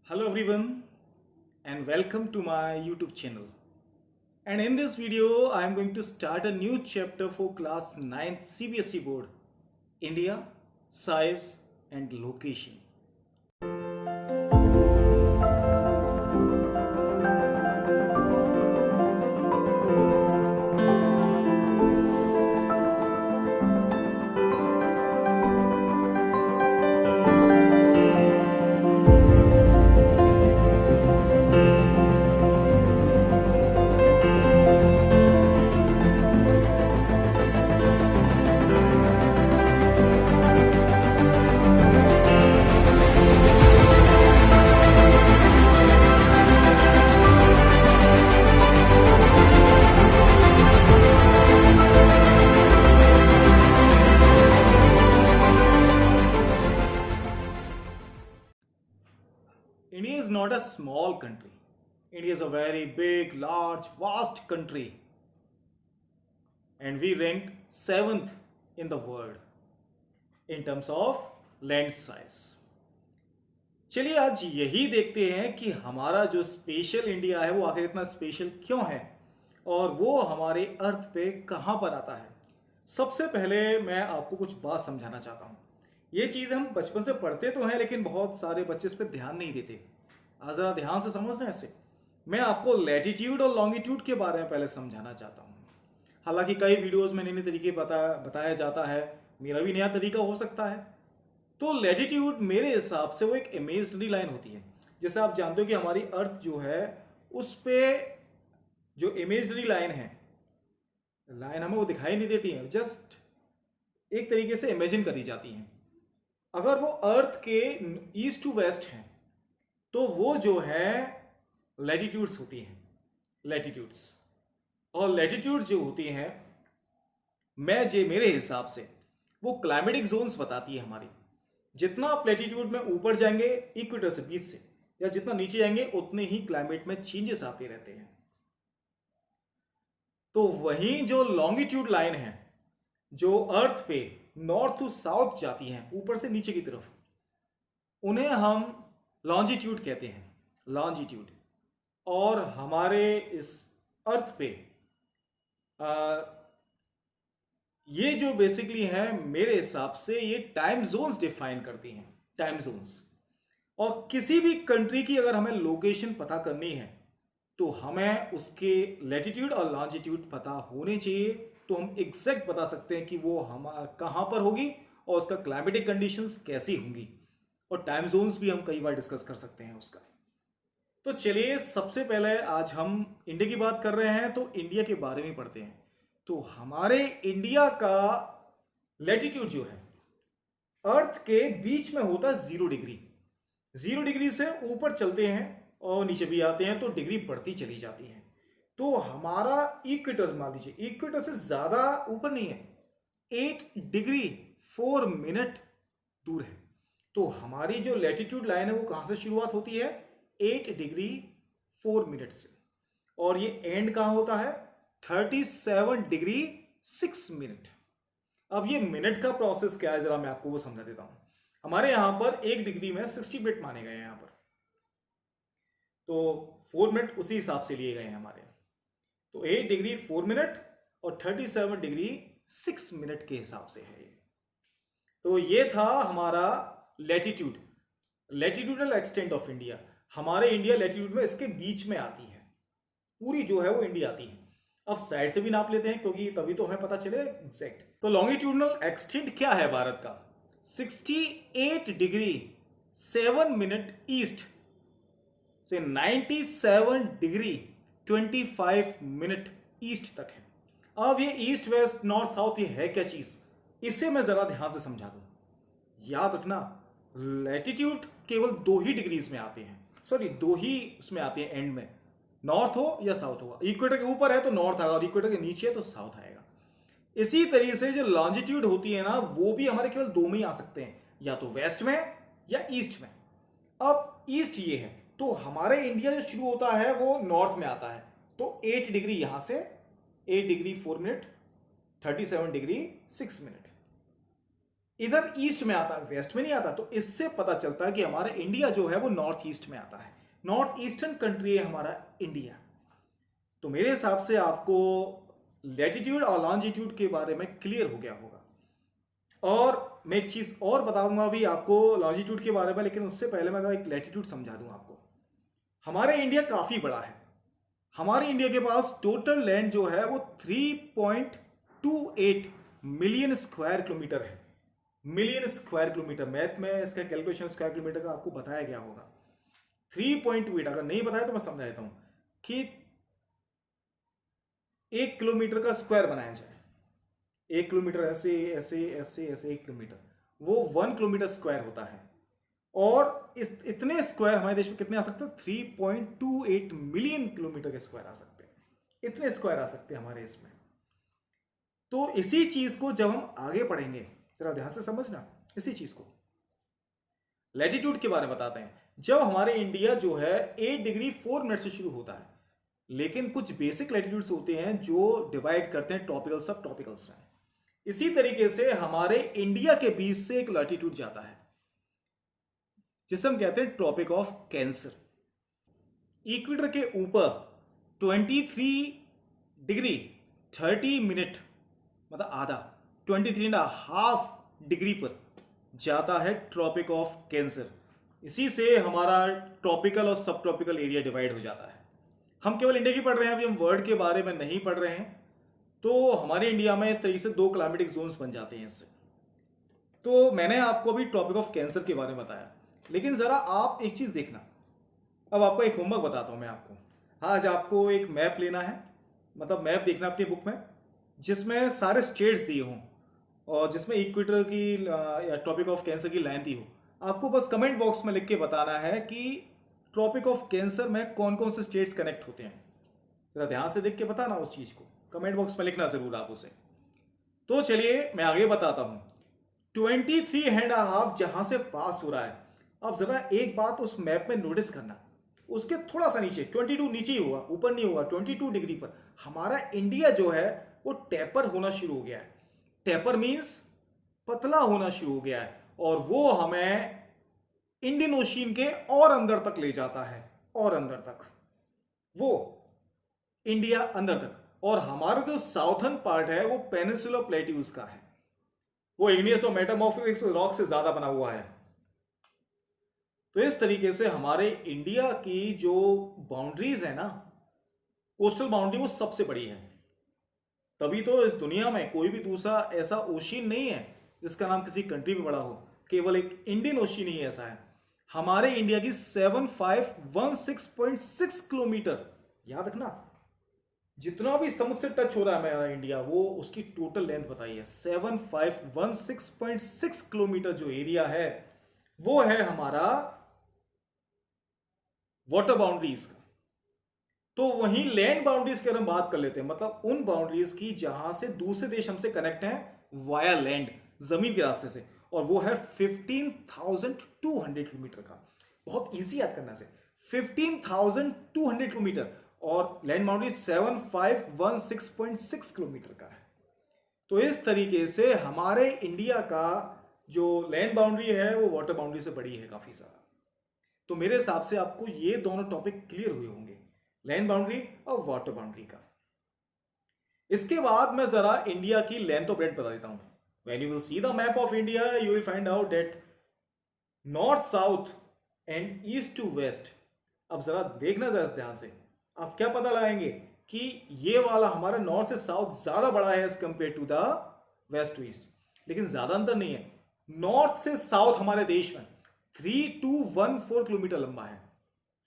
Hello everyone and welcome to my YouTube channel. And in this video I am going to start a new chapter for class 9th CBSE board, India, size and location. India is not a small country. India is a very big, large, vast country. And we ranked 7th in the world in terms of land size. चलिए आज यही देखते हैं कि हमारा जो special India है वो आखिर इतना स्पेशल क्यों है और वो हमारे अर्थ पे कहाँ पर आता है। सबसे पहले मैं आपको कुछ बात समझाना चाहता हूँ। ये चीज़ हम बचपन से पढ़ते तो हैं लेकिन बहुत सारे बच्चे इस पर ध्यान नहीं देते। आज ज़रा ध्यान से समझना ऐसे। मैं आपको लैटिट्यूड और लॉन्गिट्यूड के बारे में पहले समझाना चाहता हूँ। हालांकि कई वीडियोस में नए तरीके बताया जाता है, मेरा भी नया तरीका हो सकता है। तो लैटिट्यूड मेरे हिसाब से वो एक इमेजिनरी लाइन होती है। जैसे आप जानते हो कि हमारी अर्थ जो है उस पे जो इमेजिनरी लाइन है, लाइन हमें वो दिखाई नहीं देती है, जस्ट एक तरीके से इमेजिन करी जाती है। अगर वो अर्थ के ईस्ट टू वेस्ट है तो वो जो है लैटिट्यूड्स होती हैं, लैटिट्यूड्स। और लैटिट्यूड जो होती हैं मेरे हिसाब से वो क्लाइमेटिक जोन्स बताती है हमारी। जितना आप लैटिट्यूड में ऊपर जाएंगे इक्वेटर से बीच से, या जितना नीचे जाएंगे उतने ही क्लाइमेट में चेंजेस आते रहते हैं। तो वहीं जो लॉन्गिट्यूड लाइन है जो अर्थ पे नॉर्थ टू साउथ जाती हैं, ऊपर से नीचे की तरफ, उन्हें हम लॉन्जिट्यूड कहते हैं, लॉन्जिट्यूड। और हमारे इस अर्थ पे ये जो बेसिकली है मेरे हिसाब से ये टाइम जोन्स डिफाइन करती हैं, टाइम जोन्स। और किसी भी कंट्री की अगर हमें लोकेशन पता करनी है तो हमें उसके लैटिट्यूड और लॉन्जिट्यूड पता होने चाहिए, तो हम एग्जैक्ट बता सकते हैं कि वो हम कहाँ पर होगी और उसका क्लाइमेटिक कंडीशंस कैसी होंगी। और टाइम जोन्स भी हम कई बार डिस्कस कर सकते हैं उसका। तो चलिए सबसे पहले आज हम इंडिया की बात कर रहे हैं तो इंडिया के बारे में पढ़ते हैं। तो हमारे इंडिया का लैटिट्यूड जो है अर्थ के बीच में होता है 0 डिग्री। 0 डिग्री से ऊपर चलते हैं और नीचे भी आते हैं तो डिग्री बढ़ती चली जाती है। तो हमारा इक्वेटर, मान लीजिए इक्वेटर से ज्यादा ऊपर नहीं है, 8 डिग्री 4 मिनट दूर है। तो हमारी जो लैटिट्यूड लाइन है वो कहां से शुरुआत होती है, 8 डिग्री 4 मिनट से, और ये एंड कहां होता है 37 डिग्री 6 मिनट। अब ये मिनट का प्रोसेस क्या है जरा मैं आपको वो समझा देता हूं। हमारे यहां पर 1 डिग्री में 60 मिनट माने गए हैं यहां पर, तो 4 मिनट उसी हिसाब से लिए गए हैं हमारे। तो 8 डिग्री 4 मिनट और 37 डिग्री 6 मिनट के हिसाब से है ये। तो ये था हमारा latitude, latitudinal extent of India. हमारे इंडिया लैटिट्यूड में इसके बीच में आती है, पूरी जो है वो इंडिया आती है। अब साइड से भी नाप लेते हैं क्योंकि तभी तो हमें पता चले एग्जैक्ट। तो लॉन्गिट्यूडनल एक्सटेंट क्या है भारत का, 68 डिग्री 7 मिनट ईस्ट से 97 डिग्री 25 मिनट ईस्ट तक है। अब ये ईस्ट वेस्ट नॉर्थ साउथ ये है क्या चीज, इसे मैं जरा ध्यान से समझा दूं। याद रखना लैटिट्यूड केवल 2 ही डिग्रीज में आते हैं, सॉरी 2 ही उसमें आते हैं एंड में, नॉर्थ हो या साउथ होगा। इक्वेटर के ऊपर है तो नॉर्थ आएगा और इक्वेटर के नीचे है तो साउथ आएगा। इसी तरीके से जो लॉन्जिट्यूड होती है ना वो भी हमारे केवल 2 में ही आ सकते हैं, या तो वेस्ट में या ईस्ट में। अब ईस्ट ये है तो हमारे इंडिया जो शुरू होता है वो नॉर्थ में आता है, तो 8 डिग्री यहां से 8 डिग्री 4 मिनट 37 डिग्री 6 मिनट। इधर ईस्ट में आता है, वेस्ट में नहीं आता। तो इससे पता चलता है कि हमारा इंडिया जो है वो नॉर्थ ईस्ट में आता है, नॉर्थ ईस्टर्न कंट्री है हमारा इंडिया। तो मेरे हिसाब से आपको लैटिट्यूड और लॉन्जिट्यूड के बारे में क्लियर हो गया होगा। और मैं एक चीज और बताऊंगा भी आपको लॉन्जिट्यूड के बारे में, लेकिन उससे पहले मैं एक लैटिट्यूड समझा दूं आपको। हमारे इंडिया काफी बड़ा है। हमारे इंडिया के पास टोटल लैंड जो है वो 3.28 मिलियन स्क्वायर किलोमीटर है। मिलियन स्क्वायर किलोमीटर, मैथ में इसका कैलकुलेशन स्क्वायर किलोमीटर का आपको बताया गया होगा। 3.8, अगर नहीं बताया तो मैं समझा देता हूं कि 1 किलोमीटर का स्क्वायर बनाया जाए, 1 किलोमीटर ऐसे ऐसे ऐसे ऐसे 1 किलोमीटर, वो 1 किलोमीटर स्क्वायर होता है। और इतने स्क्वायर हमारे देश में कितने आ सकते हैं? 3.28 मिलियन किलोमीटर के स्क्वायर आ सकते हैं। इतने स्क्वायर आ सकते हैं हमारे इसमें। तो इसी चीज को जब हम आगे पढ़ेंगे, जरा ध्यान से समझना इसी चीज को। लैटिट्यूड के बारे में बताते हैं। जब हमारे इंडिया जो है 8 डिग्री 4 मिनट से शुरू होता है, लेकिन कुछ बेसिक लैटिट्यूड्स होते हैं जो डिवाइड करते हैं ट्रॉपिकल सब ट्रॉपिकल्स में। इसी तरीके से हमारे इंडिया के बीच से एक लैटिट्यूड जाता है जिसे हम कहते हैं ट्रॉपिक ऑफ कैंसर। इक्वेटर के ऊपर 23 डिग्री 30 मिनट, मतलब आधा, 23.5 डिग्री पर जाता है ट्रॉपिक ऑफ कैंसर। इसी से हमारा ट्रॉपिकल और सब ट्रॉपिकल एरिया डिवाइड हो जाता है। हम केवल इंडिया की पढ़ रहे हैं, अभी हम वर्ल्ड के बारे में नहीं पढ़ रहे हैं। तो हमारे इंडिया में इस तरीके से 2 क्लाइमेटिक जोन्स बन जाते हैं इससे। तो मैंने आपको अभी ट्रॉपिक ऑफ कैंसर के बारे में बताया, लेकिन ज़रा आप एक चीज़ देखना। अब आपको एक होमवर्क बताता हूँ मैं आपको। आज आपको एक मैप लेना है, मतलब मैप देखना अपनी बुक में, जिसमें सारे स्टेट्स दिए हों और जिसमें इक्वेटर की या ट्रॉपिक ऑफ कैंसर की लाइन दी हो। आपको बस कमेंट बॉक्स में लिख के बताना है कि ट्रॉपिक ऑफ कैंसर में कौन कौन से स्टेट्स कनेक्ट होते हैं। ज़रा ध्यान से देख के बताना उस चीज़ को, कमेंट बॉक्स में लिखना ज़रूर आप उसे। तो चलिए मैं आगे बताता हूँ। 23.5 जहां से पास हो रहा है। अब जरा एक बात उस मैप में नोटिस करना, उसके थोड़ा सा नीचे 22 नीचे ही होगा, ऊपर नहीं होगा। 22 डिग्री पर हमारा इंडिया जो है वो टेपर होना शुरू हो गया है। टेपर मीन्स पतला होना शुरू हो गया है, और वो हमें इंडियन ओशियन के और अंदर तक ले जाता है, और अंदर तक, वो इंडिया अंदर तक। और हमारा जो साउथर्न पार्ट है वो पेनिनसुलर प्लेट्यूज का है, वो इग्नियस और मेटामॉर्फिक रॉक से ज्यादा बना हुआ है। तो इस तरीके से हमारे इंडिया की जो बाउंड्रीज है ना, कोस्टल बाउंड्री, वो सबसे बड़ी है। तभी तो इस दुनिया में कोई भी दूसरा ऐसा ओशियन नहीं है जिसका नाम किसी कंट्री में बड़ा हो। केवल एक इंडियन ओशियन ही ऐसा है। हमारे इंडिया की 7516.6 किलोमीटर, याद रखना, जितना भी समुद्र से टच हो रहा है हमारा इंडिया, वो उसकी टोटल लेंथ बताइए। 7516.6 किलोमीटर जो एरिया है वो है हमारा वाटर बाउंड्रीज का। तो वहीं लैंड बाउंड्रीज की अगर हम बात कर लेते हैं, मतलब उन बाउंड्रीज की जहां से दूसरे देश हमसे कनेक्ट हैं वाया लैंड, जमीन के रास्ते से, और वो है 15,200 किलोमीटर का। बहुत इजी याद करना से, 15,200 किलोमीटर, और लैंड बाउंड्री 7516.6 किलोमीटर का है। तो इस तरीके से हमारे इंडिया का जो लैंड बाउंड्री है वो वाटर बाउंड्री से बड़ी है काफी सारा। तो मेरे हिसाब से आपको ये दोनों टॉपिक क्लियर हुए होंगे, लैंड बाउंड्री और वाटर बाउंड्री का। इसके बाद मैं जरा इंडिया की लेंथ ऑफ ब्रेड बता देता हूं। When you will see the map of India you will find out that north south and east to west. अब जरा देखना जरा ध्यान से, आप क्या पता लगाएंगे कि ये वाला हमारा नॉर्थ से साउथ ज्यादा बड़ा है as compare to the west to east, लेकिन ज्यादा अंतर नहीं है। नॉर्थ से साउथ हमारे देश में 3214 किलोमीटर लंबा है,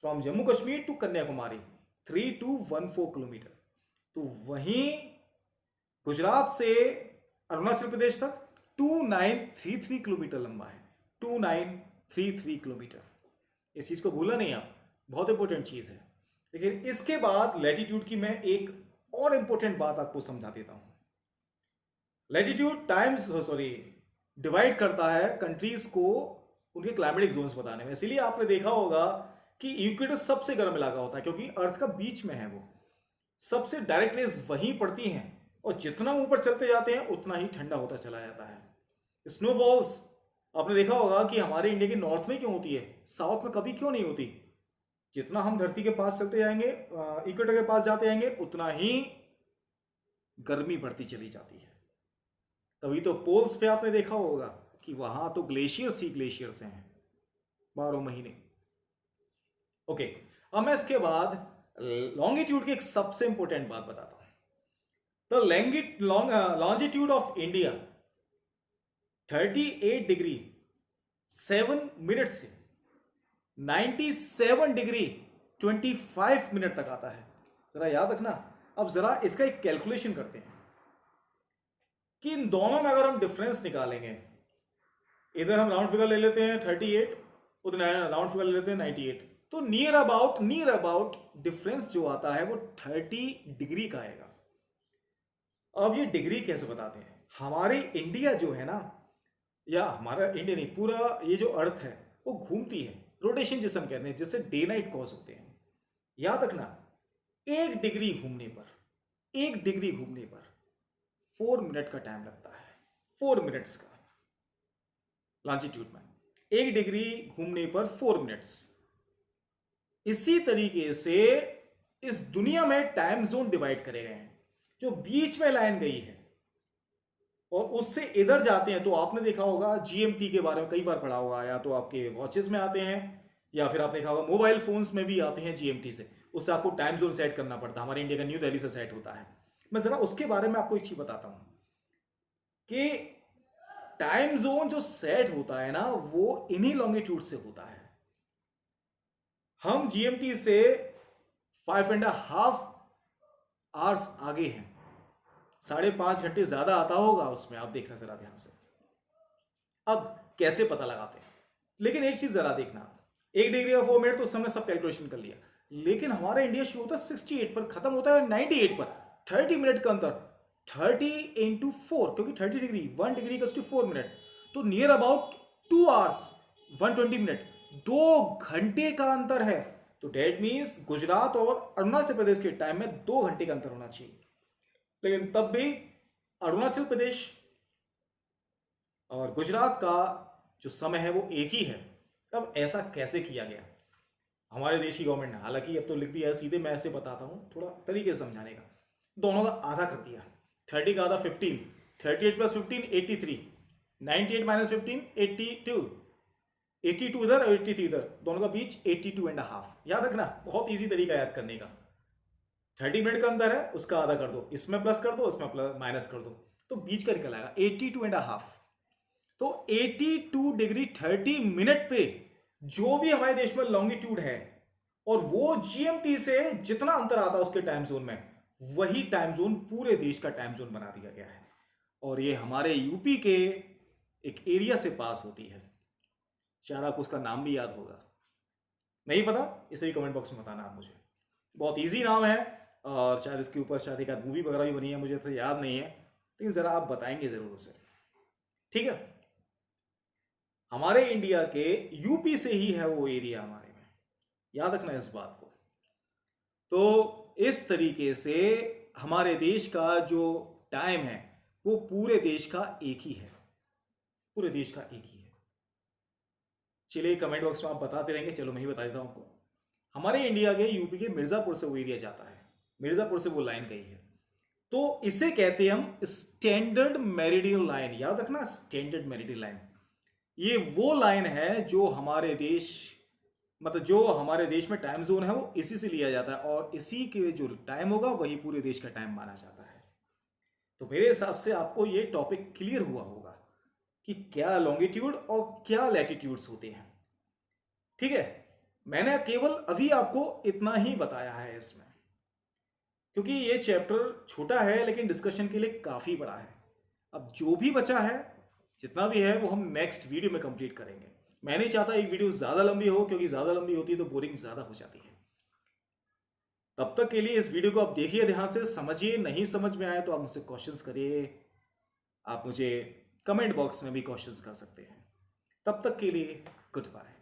from Jammu Kashmir to Kanyakumari 3214 kilometre. तो वहीं गुजरात से अरुणाचल प्रदेश तक 2933 किलोमीटर लंबा है, 2933 किलोमीटर। इस चीज को भूला नहीं आप, बहुत इंपॉर्टेंट चीज है। लेकिन इसके बाद लैटिट्यूड की मैं एक और इंपॉर्टेंट बात आपको समझा देता हूं। लैटिट्यूड टाइम्स डिवाइड करता है कंट्रीज को उनके क्लाइमेटिक जोन्स बताने में। इसीलिए आपने देखा होगा कि इक्वेटर सबसे गर्म इलाका होता है, क्योंकि अर्थ का बीच में है, वो सबसे डायरेक्ट रेज वहीं पड़ती हैं, और जितना ऊपर चलते जाते हैं उतना ही ठंडा होता चला जाता है। स्नोफॉल्स आपने देखा होगा कि हमारे इंडिया के नॉर्थ में क्यों होती है, साउथ में कभी क्यों नहीं होती। जितना हम धरती के पास चलते जाएंगे, इक्वेटर के पास जाते जाएंगे, उतना ही गर्मी बढ़ती चली जाती है। तभी तो पोल्स पे आपने देखा होगा कि वहां तो ग्लेशियर्स ही ग्लेशियर्स हैं 12 महीने। ओके, अब मैं इसके बाद लॉन्गिट्यूड की एक सबसे इंपॉर्टेंट बात बताता हूं। The longitude of India 38 degree 7 minute से 97 डिग्री 25 मिनट तक आता है। जरा याद रखना। अब जरा इसका एक कैलकुलेशन करते हैं कि इन दोनों में अगर हम डिफरेंस निकालेंगे, इधर हम राउंड फिगर ले लेते हैं 38, उधर राउंड फिगर ले लेते हैं 98, तो नियर अबाउट डिफरेंस जो आता है वो 30 डिग्री का आएगा। अब ये डिग्री कैसे बताते हैं? हमारे इंडिया जो है ना, या हमारा इंडिया नहीं, पूरा ये जो अर्थ है वो घूमती है, रोटेशन जिसे हम कहते हैं, जिससे डे नाइट कॉज होते हैं। याद रखना, 1 डिग्री घूमने पर 4 मिनट का टाइम लगता है, 4 मिनट्स का लॉन्जिट्यूड में। 1 डिग्री घूमने पर 4 मिनट्स। इसी तरीके से इस दुनिया में टाइम जोन डिवाइड करे गए हैं। जो बीच में लाइन गई है और उससे इधर जाते हैं, तो आपने देखा होगा जीएमटी के बारे में कई बार पढ़ा होगा, या तो आपके वॉचेस में आते हैं या फिर आपने देखा होगा मोबाइल फोन्स में भी आते हैं जीएमटी से। उससे आपको टाइम जोन सेट करना पड़ता है। हमारे इंडिया का न्यू दिल्ली से सेट होता है। मैं जरा उसके बारे में आपको एक चीज बताता हूं कि टाइम जोन जो सेट होता है ना, वो इन्हीं लॉन्गिट्यूड से होता है। हम जीएमटी से 5.5 आवर्स आगे हैं, 5.5 घंटे ज्यादा आता होगा उसमें, आप देखना जरा ध्यान से। अब कैसे पता लगाते हैं? लेकिन एक चीज जरा देखना, 1 डिग्री का 4 मिनट तो उस समय सब कैलकुलेशन कर लिया, लेकिन हमारा इंडिया शुरू होता है 68 पर, खत्म होता है 98 पर। 30 मिनट का अंतर, 30 इंटू 4, क्योंकि 30 डिग्री 1 डिग्री का 4 मिनट, तो नियर अबाउट 2 आवर्स 120 मिनट, 2 घंटे का अंतर है। तो डेट मीन्स गुजरात और अरुणाचल प्रदेश के टाइम में 2 घंटे का अंतर होना चाहिए। लेकिन तब भी अरुणाचल प्रदेश और गुजरात का जो समय है वो एक ही है। तब ऐसा कैसे किया गया हमारे देश की गवर्नमेंट ने? हालांकि अब तो लिख दिया है सीधे, मैं ऐसे बताता हूं थोड़ा तरीके से समझाने का। दोनों का आधा कर दिया, 30 का आधा 15, 38 प्लस 15 83, 98 माइनस 15 82, 82 इधर और 83 इधर, दोनों का बीच 82.5। याद रखना, बहुत इजी तरीका याद करने का। 30 मिनट का अंतर है, उसका आधा कर दो, इसमें प्लस कर दो, इसमें प्लस माइनस कर दो, तो बीच का निकल आएगा 82.5। तो 82 डिग्री 30 मिनट पे जो भी हमारे देश में लॉन्गिट्यूड है, और वो जीएमटी से जितना अंतर आता है उसके टाइम जोन में, वही टाइम जोन पूरे देश का टाइम जोन बना दिया गया है। और ये हमारे यूपी के एक एरिया से पास होती है। शायद आपको उसका नाम भी याद होगा, नहीं पता इसे ही कमेंट बॉक्स में बताना आप मुझे। बहुत इजी नाम है, और शायद इसके ऊपर शायद एक मूवी वगैरह भी बनी है, मुझे तो याद नहीं है, लेकिन जरा आप बताएंगे जरूर उसे। ठीक है, हमारे इंडिया के यूपी से ही है वो एरिया हमारे में, याद रखना इस बात को। तो इस तरीके से हमारे देश का जो टाइम है वो पूरे देश का एक ही है, पूरे देश का एक ही है। चलिए कमेंट बॉक्स में आप बताते रहेंगे, चलो मैं ही बता देता हूं आपको। हमारे इंडिया के यूपी के मिर्जापुर से वो एरिया जाता है, मिर्जापुर से वो लाइन गई है, तो इसे कहते हैं हम स्टैंडर्ड मेरिडियन लाइन। याद रखना, स्टैंडर्ड मेरिडियन लाइन, ये वो लाइन है जो हमारे देश, मतलब जो हमारे देश में टाइम जोन है वो इसी से लिया जाता है, और इसी के जो टाइम होगा वही पूरे देश का टाइम माना जाता है। तो मेरे हिसाब से आपको ये टॉपिक क्लियर हुआ होगा कि क्या लॉन्गिट्यूड और क्या लैटिट्यूड्स होते हैं। ठीक है, मैंने केवल अभी आपको इतना ही बताया है इसमें, क्योंकि ये चैप्टर छोटा है लेकिन डिस्कशन के लिए काफी बड़ा है। अब जो भी बचा है, जितना भी है, वो हम नेक्स्ट वीडियो में कंप्लीट करेंगे। मैं नहीं चाहता एक वीडियो ज्यादा लंबी हो, क्योंकि ज्यादा लंबी होती है तो बोरिंग ज्यादा हो जाती है। तब तक के लिए इस वीडियो को आप देखिए, ध्यान से समझिए। नहीं समझ में आए तो आप मुझसे क्वेश्चंस करिए, आप मुझे कमेंट बॉक्स में भी क्वेश्चंस कर सकते हैं। तब तक के लिए गुड बाय।